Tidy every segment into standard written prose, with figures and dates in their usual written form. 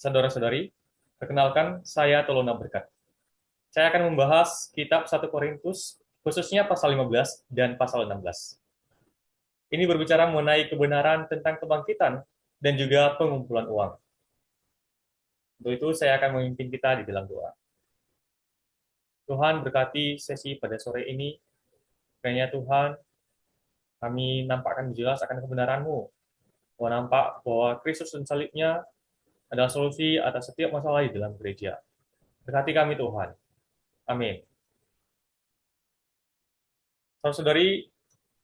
Saudara-saudari, perkenalkan saya Tolona Berkat. Saya akan membahas kitab 1 Korintus, khususnya pasal 15 dan pasal 16. Ini berbicara mengenai kebenaran tentang kebangkitan dan juga pengumpulan uang. Untuk itu, saya akan memimpin kita di dalam doa. Tuhan berkati sesi pada sore ini. Kiranya Tuhan, kami nampakkan jelas akan kebenaran-Mu. Bahwa nampak bahwa Kristus dan salibnya adalah solusi atas setiap masalah di dalam gereja. Berkati kami Tuhan. Amin. Saudara-saudari,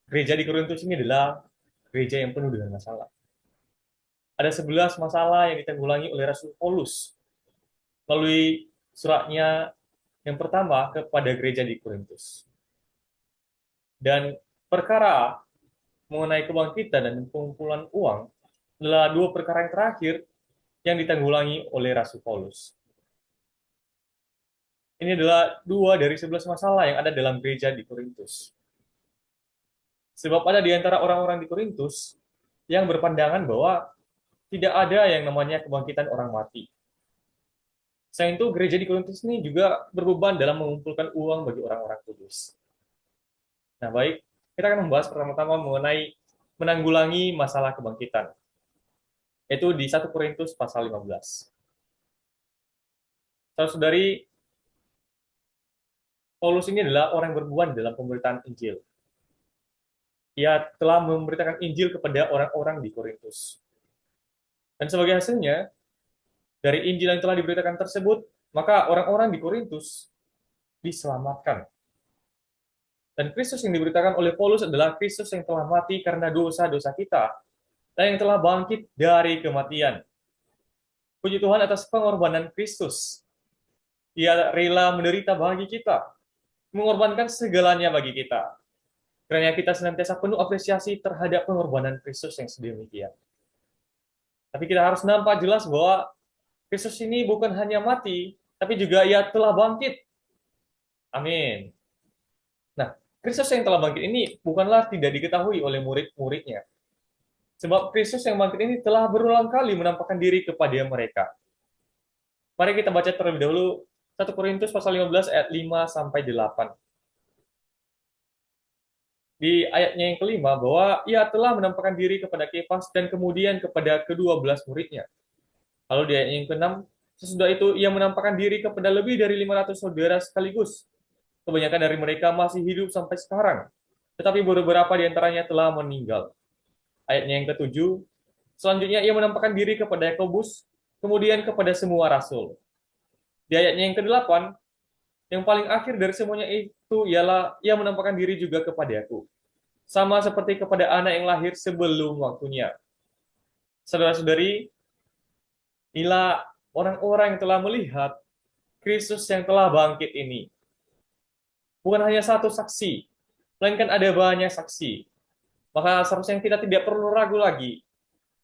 gereja di Korintus ini adalah gereja yang penuh dengan masalah. Ada 11 masalah yang ditanggulangi oleh Rasul Paulus melalui suratnya yang pertama kepada gereja di Korintus. Dan perkara mengenai kebangkitan dan pengumpulan uang adalah dua perkara yang terakhir yang ditanggulangi oleh Rasul Paulus. Ini adalah dua dari 11 masalah yang ada dalam gereja di Korintus. Sebab ada di antara orang-orang di Korintus yang berpandangan bahwa tidak ada yang namanya kebangkitan orang mati. Selain itu, gereja di Korintus ini juga berbeban dalam mengumpulkan uang bagi orang-orang kudus. Nah, baik, kita akan membahas pertama-tama mengenai menanggulangi masalah kebangkitan, yaitu di 1 Korintus pasal 15. Saudara-saudari, Paulus ini adalah orang yang berbuat dalam pemberitaan Injil. Ia telah memberitakan Injil kepada orang-orang di Korintus. Dan sebagai hasilnya, dari Injil yang telah diberitakan tersebut, maka orang-orang di Korintus diselamatkan. Dan Kristus yang diberitakan oleh Paulus adalah Kristus yang telah mati karena dosa-dosa kita, dan yang telah bangkit dari kematian. Puji Tuhan atas pengorbanan Kristus. Ia rela menderita bagi kita, mengorbankan segalanya bagi kita. Kiranya kita senantiasa penuh apresiasi terhadap pengorbanan Kristus yang sedemikian. Tapi kita harus nampak jelas bahwa Kristus ini bukan hanya mati, tapi juga ia telah bangkit. Amin. Nah, Kristus yang telah bangkit ini bukanlah tidak diketahui oleh murid-muridnya. Sebab Kristus yang bangkit ini telah berulang kali menampakkan diri kepada mereka. Mari kita baca terlebih dahulu 1 Korintus pasal 15 ayat 5 sampai 8. Di ayatnya yang kelima bahwa ia telah menampakkan diri kepada Kefas dan kemudian kepada ke-12 muridnya. Lalu di ayat yang ke-6, sesudah itu ia menampakkan diri kepada lebih dari 500 saudara sekaligus. Kebanyakan dari mereka masih hidup sampai sekarang, tetapi beberapa di antaranya telah meninggal. Ayatnya yang ke-7, selanjutnya ia menampakkan diri kepada Yakobus, kemudian kepada semua rasul. Di ayatnya yang ke-8, yang paling akhir dari semuanya itu ialah ia menampakkan diri juga kepada aku. Sama seperti kepada anak yang lahir sebelum waktunya. Saudara-saudari, inilah orang-orang yang telah melihat Kristus yang telah bangkit ini. Bukan hanya satu saksi, melainkan ada banyak saksi. Maka seharusnya kita tidak perlu ragu lagi,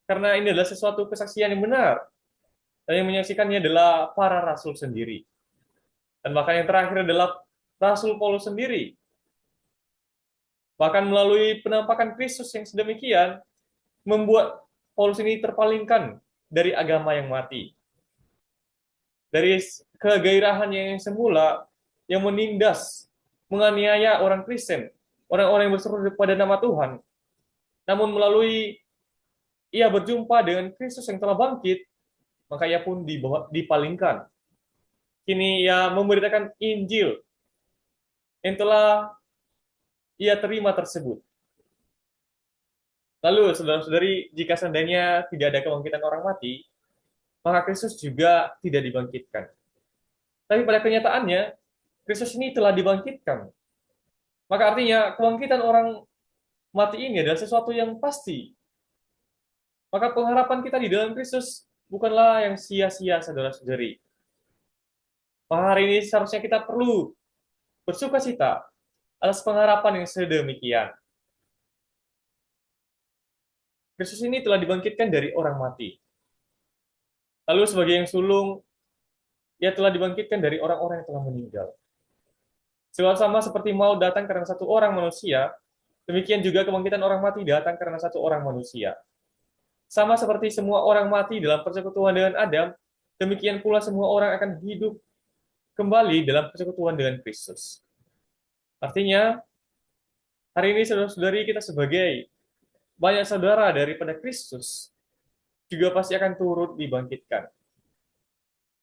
karena ini adalah sesuatu kesaksian yang benar. Dan yang menyaksikannya adalah para rasul sendiri. Dan bahkan yang terakhir adalah Rasul Paulus sendiri. Bahkan melalui penampakan Kristus yang sedemikian, membuat Paulus ini terpalingkan dari agama yang mati. Dari kegairahan yang semula, yang menindas, menganiaya orang Kristen, orang-orang yang berseru pada nama Tuhan. Namun melalui ia berjumpa dengan Kristus yang telah bangkit, maka ia pun dipalingkan. Kini ia memberitakan Injil yang telah ia terima tersebut. Lalu, saudara-saudari, jika seandainya tidak ada kebangkitan orang mati, maka Kristus juga tidak dibangkitkan. Tapi pada kenyataannya, Kristus ini telah dibangkitkan. Maka artinya, kebangkitan orang mati ini adalah sesuatu yang pasti. Maka pengharapan kita di dalam Kristus bukanlah yang sia-sia, saudara-saudari. Maka hari ini seharusnya kita perlu bersukacita atas pengharapan yang sedemikian. Kristus ini telah dibangkitkan dari orang mati. Lalu sebagai yang sulung, ia telah dibangkitkan dari orang-orang yang telah meninggal. Sebab sama seperti maut datang karena satu orang manusia, demikian juga kebangkitan orang mati datang karena satu orang manusia. Sama seperti semua orang mati dalam persekutuan dengan Adam, demikian pula semua orang akan hidup kembali dalam persekutuan dengan Kristus. Artinya, hari ini saudara-saudari kita sebagai banyak saudara daripada Kristus juga pasti akan turut dibangkitkan.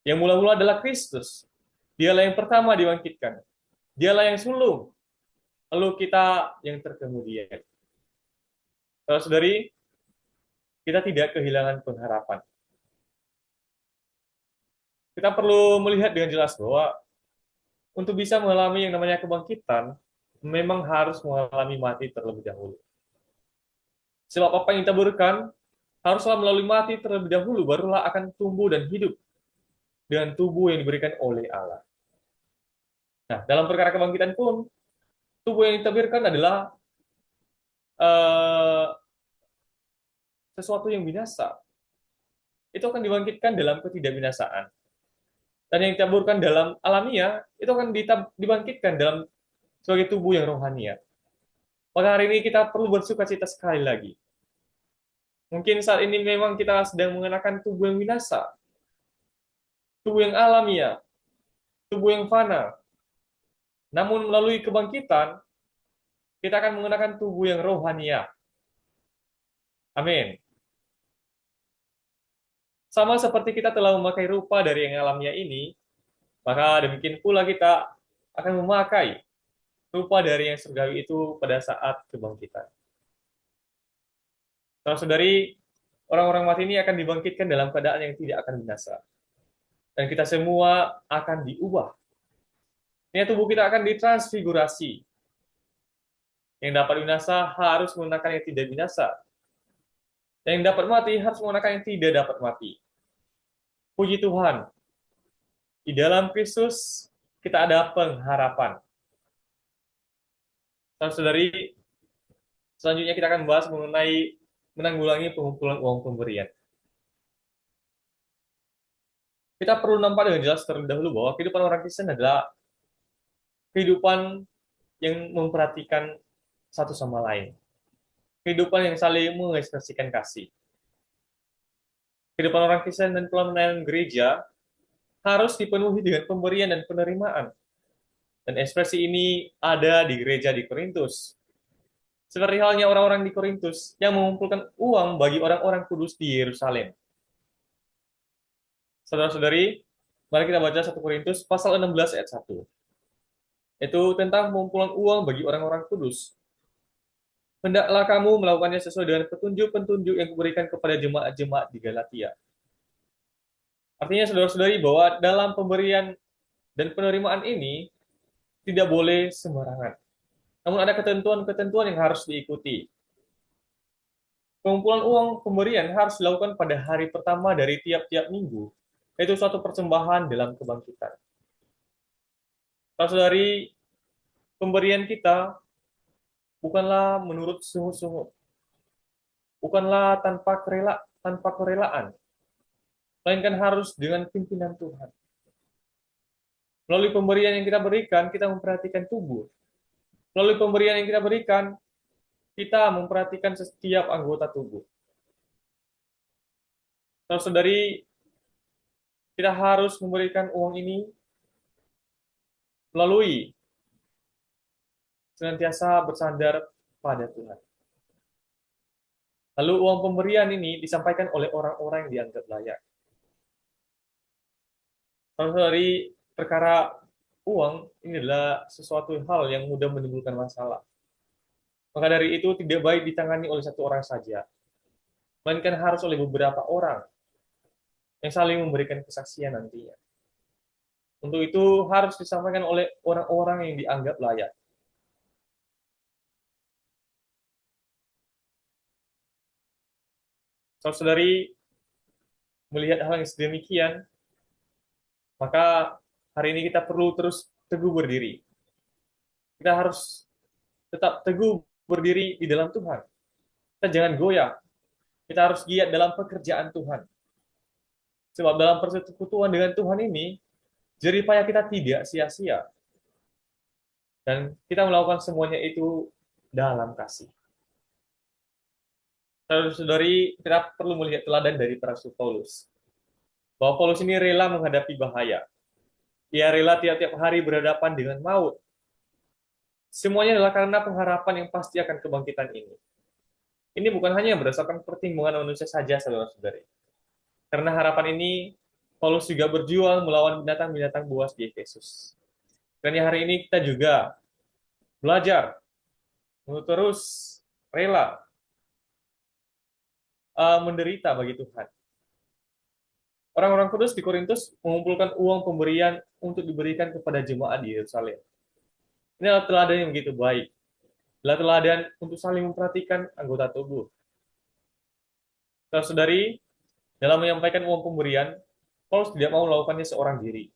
Yang mula-mula adalah Kristus. Dialah yang pertama dibangkitkan. Dialah yang sulung. Lalu kita yang terkemudian. Saudara-saudari, kita tidak kehilangan pengharapan. Kita perlu melihat dengan jelas bahwa untuk bisa mengalami yang namanya kebangkitan, memang harus mengalami mati terlebih dahulu. Sebab apa yang kita berikan, haruslah melalui mati terlebih dahulu, barulah akan tumbuh dan hidup dengan tubuh yang diberikan oleh Allah. Nah, dalam perkara kebangkitan pun, tubuh yang ditabirkan adalah uh, sesuatu yang binasa. Itu akan dibangkitkan dalam ketidakbinasaan. Dan yang ditaburkan dalam alamiah, itu akan dibangkitkan dalam sebagai tubuh yang rohania. Maka hari ini kita perlu bersuka cita sekali lagi. Mungkin saat ini memang kita sedang mengenakan tubuh yang binasa, tubuh yang alamiah, tubuh yang fana. Namun melalui kebangkitan, kita akan mengenakan tubuh yang rohania. Amin. Sama seperti kita telah memakai rupa dari yang alamiah ini, maka demikian pula kita akan memakai rupa dari yang surgawi itu pada saat kebangkitan. Saudara-saudari, orang-orang mati ini akan dibangkitkan dalam keadaan yang tidak akan binasa. Dan kita semua akan diubah. Ini tubuh kita akan ditransfigurasi. Yang dapat binasa harus menggunakan yang tidak binasa. Yang dapat mati harus menggunakan yang tidak dapat mati. Puji Tuhan, di dalam Kristus kita ada pengharapan. Saudari, selanjutnya kita akan membahas mengenai menanggulangi pengumpulan uang pemberian. Kita perlu nampak dengan jelas terlebih dahulu bahwa kehidupan orang Kristen adalah kehidupan yang memperhatikan satu sama lain. Kehidupan yang saling mengekspresikan kasih. Kehidupan orang Kristen dan pelayanan gereja harus dipenuhi dengan pemberian dan penerimaan. Dan ekspresi ini ada di gereja di Korintus. Seperti halnya orang-orang di Korintus yang mengumpulkan uang bagi orang-orang kudus di Yerusalem. Saudara-saudari, mari kita baca 1 Korintus pasal 16 ayat 1. Itu tentang pengumpulan uang bagi orang-orang kudus. Hendaklah kamu melakukannya sesuai dengan petunjuk-petunjuk yang kuberikan kepada jemaat-jemaat di Galatia. Artinya saudara-saudari bahwa dalam pemberian dan penerimaan ini tidak boleh sembarangan. Namun ada ketentuan-ketentuan yang harus diikuti. Pengumpulan uang pemberian harus dilakukan pada hari pertama dari tiap-tiap minggu, yaitu suatu persembahan dalam kebangkitan. Saudari, pemberian kita bukanlah menurut sungut-sungut, bukanlah tanpa kerelaan, melainkan harus dengan pimpinan Tuhan. Melalui pemberian yang kita berikan, kita memperhatikan tubuh. Melalui pemberian yang kita berikan, kita memperhatikan setiap anggota tubuh. Saudari, kita harus memberikan uang ini melalui senantiasa bersandar pada Tuhan. Lalu uang pemberian ini disampaikan oleh orang-orang yang dianggap layak. Saudari, perkara uang ini adalah sesuatu hal yang mudah menimbulkan masalah. Maka dari itu tidak baik ditangani oleh satu orang saja, melainkan harus oleh beberapa orang yang saling memberikan kesaksian nantinya. Untuk itu harus disampaikan oleh orang-orang yang dianggap layak. Saudari, melihat hal yang sedemikian, maka hari ini kita perlu terus teguh berdiri. Kita harus tetap teguh berdiri di dalam Tuhan. Kita jangan goyah. Kita harus giat dalam pekerjaan Tuhan. Sebab dalam persekutuan dengan Tuhan ini, jerih payah kita tidak sia-sia. Dan kita melakukan semuanya itu dalam kasih. Saudari, kita perlu melihat teladan dari Rasul Paulus. bahwa Paulus ini rela menghadapi bahaya. Ia rela tiap-tiap hari berhadapan dengan maut. Semuanya adalah karena pengharapan yang pasti akan kebangkitan ini. Ini bukan hanya berdasarkan pertimbangan manusia saja, saudara-saudari. Karena harapan ini, Paulus juga berjuang melawan binatang-binatang buas di Efesus. Dan hari ini kita juga belajar untuk terus rela menderita bagi Tuhan. Orang-orang kudus di Korintus mengumpulkan uang pemberian untuk diberikan kepada jemaat di Yerusalem. Ini adalah teladan yang begitu baik. Adalah teladan untuk saling memperhatikan anggota tubuh. Saudari, dalam menyampaikan uang pemberian, Paulus tidak mau melakukannya seorang diri,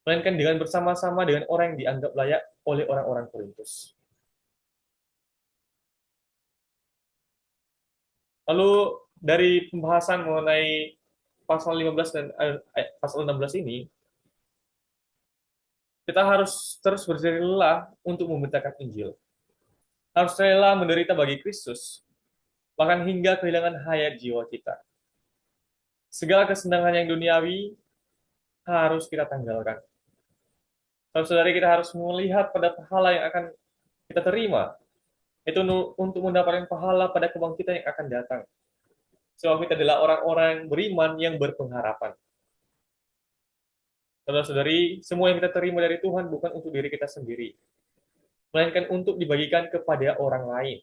melainkan dengan bersama-sama dengan orang yang dianggap layak oleh orang-orang Korintus. Lalu dari pembahasan mengenai pasal 15 dan pasal 16 ini, kita harus terus berjari lelah untuk memberitakan Injil. Harus rela menderita bagi Kristus, bahkan hingga kehilangan hayat jiwa kita. Segala kesenangan yang duniawi harus kita tanggalkan. Saudara-saudari, kita harus melihat pada pahala yang akan kita terima, itu untuk mendapatkan pahala pada kebangkitan yang akan datang. Sebab kita adalah orang-orang beriman yang berpengharapan. Saudara-saudari, semua yang kita terima dari Tuhan bukan untuk diri kita sendiri, melainkan untuk dibagikan kepada orang lain.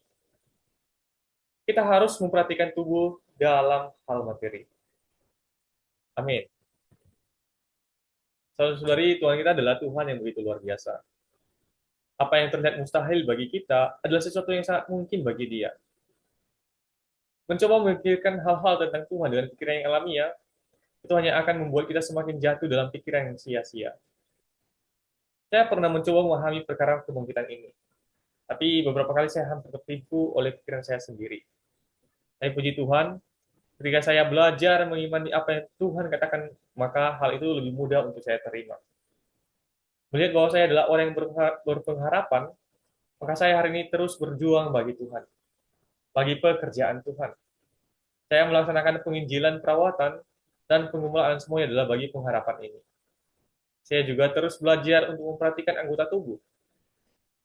Kita harus memperhatikan tubuh dalam hal materi. Amin. Saudara-saudari, Tuhan kita adalah Tuhan yang begitu luar biasa. Apa yang terlihat mustahil bagi kita adalah sesuatu yang sangat mungkin bagi Dia. Mencoba memikirkan hal-hal tentang Tuhan dengan pikiran yang alamiah, itu hanya akan membuat kita semakin jatuh dalam pikiran yang sia-sia. Saya pernah mencoba memahami perkara kebangkitan ini, tapi beberapa kali saya hampir tertipu oleh pikiran saya sendiri. Tapi puji Tuhan, ketika saya belajar mengimani apa yang Tuhan katakan, maka hal itu lebih mudah untuk saya terima. Melihat bahwa saya adalah orang yang berpengharapan, maka saya hari ini terus berjuang bagi Tuhan, bagi pekerjaan Tuhan. Saya melaksanakan penginjilan, perawatan, dan pengemulaan semuanya adalah bagi pengharapan ini. Saya juga terus belajar untuk memperhatikan anggota tubuh.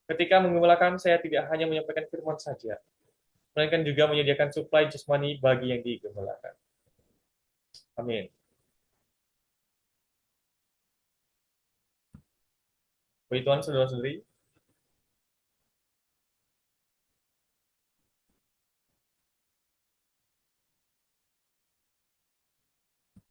Ketika mengemulakan, saya tidak hanya menyampaikan firman saja, melainkan juga menyediakan suplai jasmani bagi yang digemulakan. Amin. Puji Tuhan, saudara-saudari.